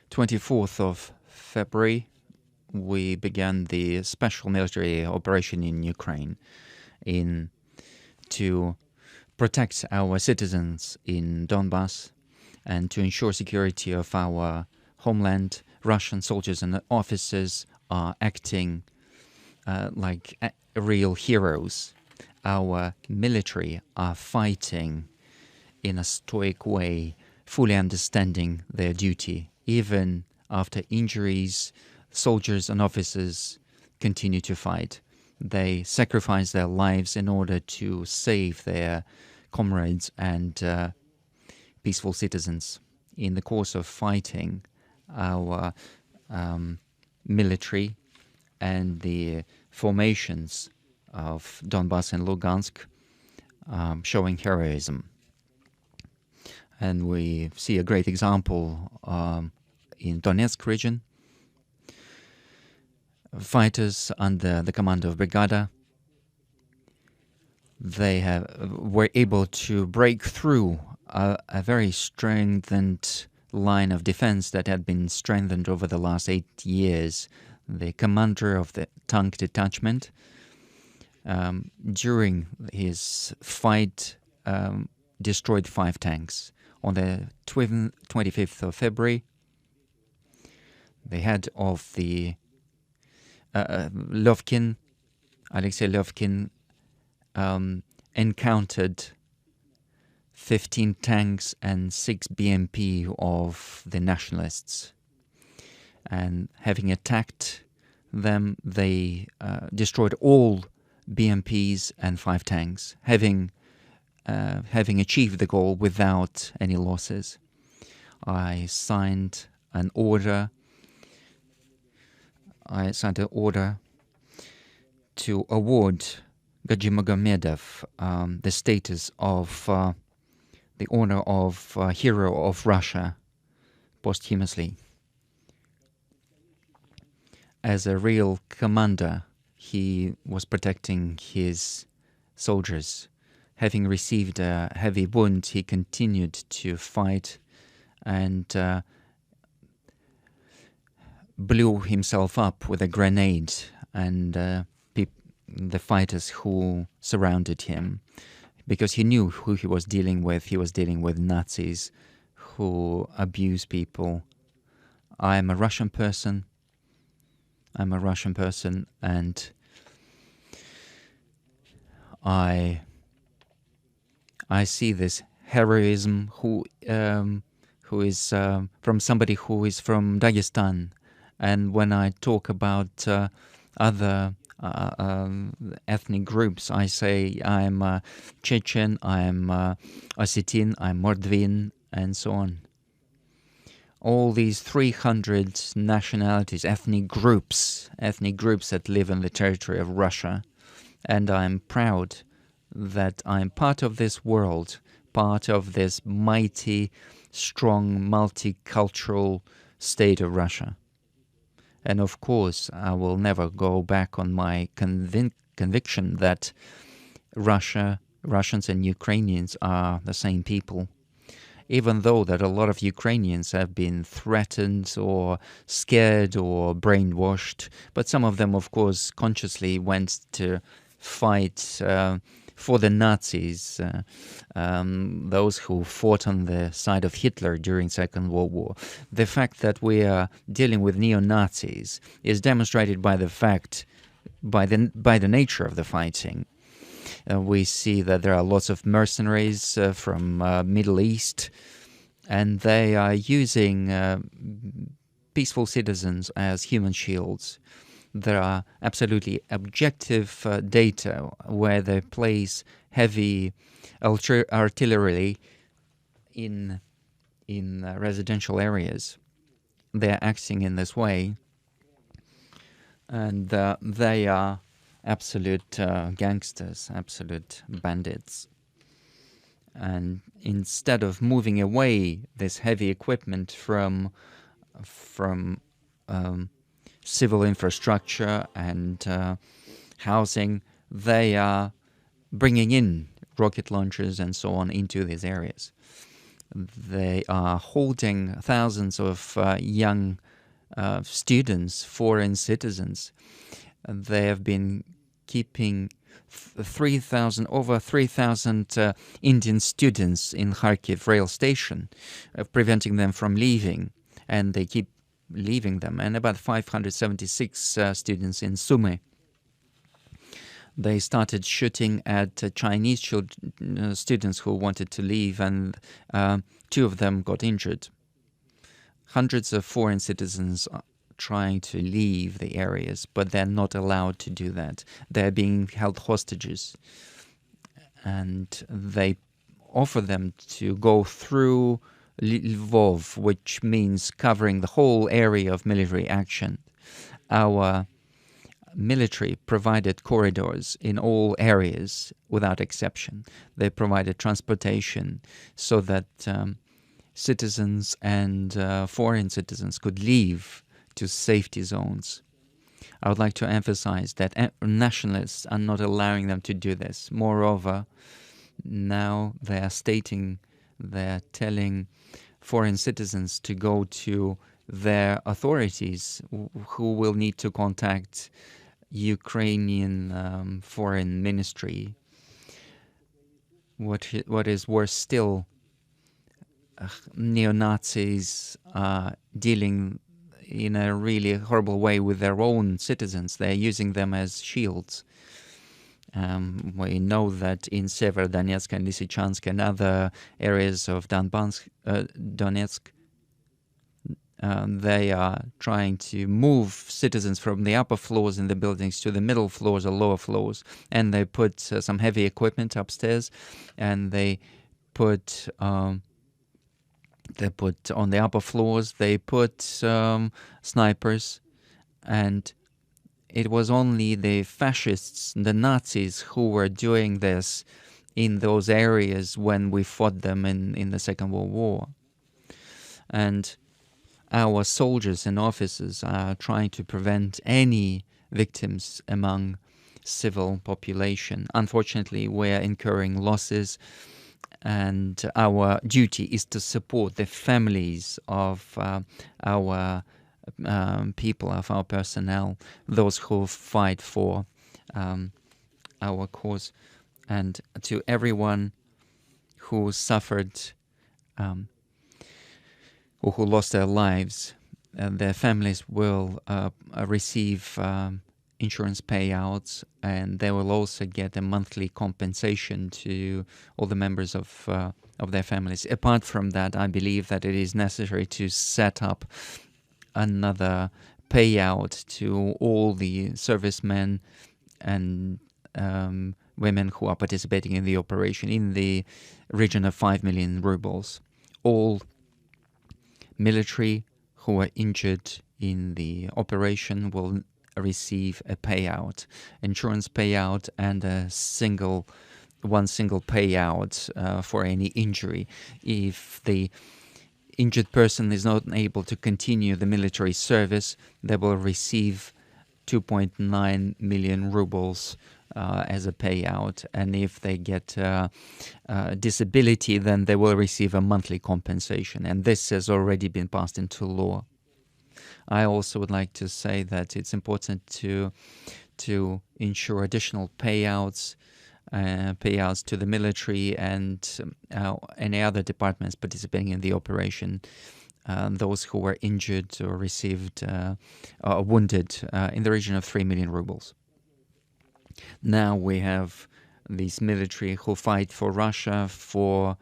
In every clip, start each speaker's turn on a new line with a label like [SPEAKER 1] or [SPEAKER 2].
[SPEAKER 1] 24th of February, we began the special military operation in Ukraine to protect our citizens in Donbass and to ensure security of our homeland. Russian soldiers and officers are acting like real heroes. Our military are fighting in a stoic way, fully understanding their duty. Even after injuries, soldiers and officers continue to fight. They sacrifice their lives in order to save their comrades and peaceful citizens. In the course of fighting, our military and the formations of Donbass and Lugansk showing heroism. And we see a great example in Donetsk region. Fighters under the command of Brigada, they were able to break through a very strengthened line of defense that had been strengthened over the last 8 years. The commander of the tank detachment, during his fight, destroyed 5 tanks. On the 25th of February, the head of the Alexei Lovkin, encountered 15 tanks and 6 BMP of the nationalists. And having attacked them, they destroyed all BMPs and 5 tanks, having achieved the goal without any losses. I signed an order to award Gaji Magomedov the status of the honor of Hero of Russia posthumously. As a real commander, he was protecting his soldiers. Having received a heavy wound, he continued to fight and blew himself up with a grenade and the fighters who surrounded him, because he knew who he was dealing with. He was dealing with Nazis who abuse people. I'm a Russian person, and I see this heroism who is from somebody who is from Dagestan. And when I talk about other ethnic groups, I say I'm Chechen, I'm Ossetin, I'm Mordvin, and so on. All these 300 nationalities, ethnic groups that live in the territory of Russia. And I'm proud that I'm part of this world, part of this mighty, strong, multicultural state of Russia. And of course, I will never go back on my conviction that Russians and Ukrainians are the same people. Even though that a lot of Ukrainians have been threatened or scared or brainwashed, but some of them, of course, consciously went to fight for the Nazis, those who fought on the side of Hitler during Second World War. The fact that we are dealing with neo-Nazis is demonstrated by the fact, by the nature of the fighting. We see that there are lots of mercenaries from Middle East, and they are using peaceful citizens as human shields. There are absolutely objective data where they place heavy artillery in residential areas. They are acting in this way, and they are absolute gangsters, absolute bandits. And instead of moving away this heavy equipment from civil infrastructure and housing, they are bringing in rocket launchers and so on into these areas. They are holding thousands of young students, foreign citizens. They have been keeping 3,000, over 3,000 Indian students in Kharkiv rail station, preventing them from leaving, and they keep leaving them. And about 576 students in Sumy. They started shooting at Chinese students who wanted to leave, and 2 of them got injured. Hundreds of foreign citizens are trying to leave the areas, but they're not allowed to do that. They're being held hostages, and they offer them to go through Lvov, which means covering the whole area of military action. Our military provided corridors in all areas without exception. They provided transportation so that citizens and foreign citizens could leave to safety zones. I would like to emphasize that nationalists are not allowing them to do this. Moreover, now they are they're telling foreign citizens to go to their authorities, who will need to contact Ukrainian foreign ministry. What is worse still, neo-Nazis are dealing in a really horrible way with their own citizens. They're using them as shields. We know that in Severodonetsk and Lysychansk and other areas of Donetsk, they are trying to move citizens from the upper floors in the buildings to the middle floors or lower floors, and they put some heavy equipment upstairs, and they put on the upper floors, they put snipers, and it was only the fascists, the Nazis, who were doing this in those areas when we fought them in the Second World War. And our soldiers and officers are trying to prevent any victims among civil population. Unfortunately, we're incurring losses, and our duty is to support the families of our people, of our personnel, those who fight for our cause, and to everyone who suffered or who lost their lives. Their families will receive insurance payouts, and they will also get a monthly compensation to all the members of their families. Apart from that, I believe that it is necessary to set up another payout to all the servicemen and women who are participating in the operation in the region of 5 million rubles. All military who were injured in the operation will receive a payout, insurance payout, and one single payout for any injury. If the injured person is not able to continue the military service, they will receive 2.9 million rubles as a payout, and if they get disability, then they will receive a monthly compensation, and this has already been passed into law. I also would like to say that it's important to ensure additional payouts to the military and any other departments participating in the operation, those who were injured or received or wounded in the region of 3 million rubles. Now we have these military who fight for Russia, for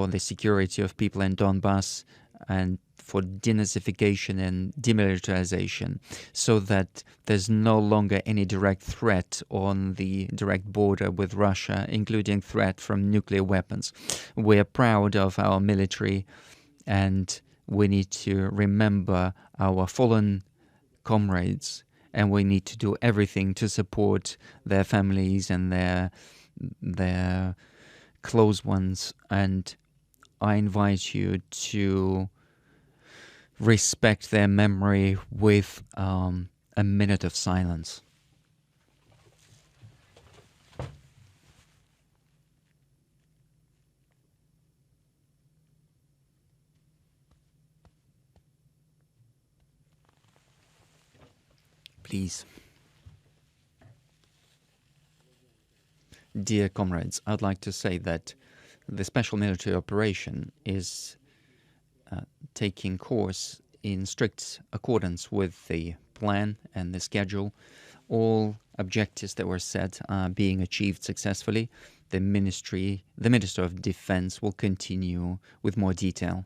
[SPEAKER 1] the security of people in Donbass, and for denazification and demilitarization, so that there's no longer any direct threat on the direct border with Russia, including threat from nuclear weapons. We're proud of our military, and we need to remember our fallen comrades, and we need to do everything to support their families and their close ones. And I invite you to respect their memory with a minute of silence. please. Dear comrades, I'd like to say that the special military operation is taking course in strict accordance with the plan and the schedule. All objectives that were set are being achieved successfully. The Minister of Defense will continue with more detail.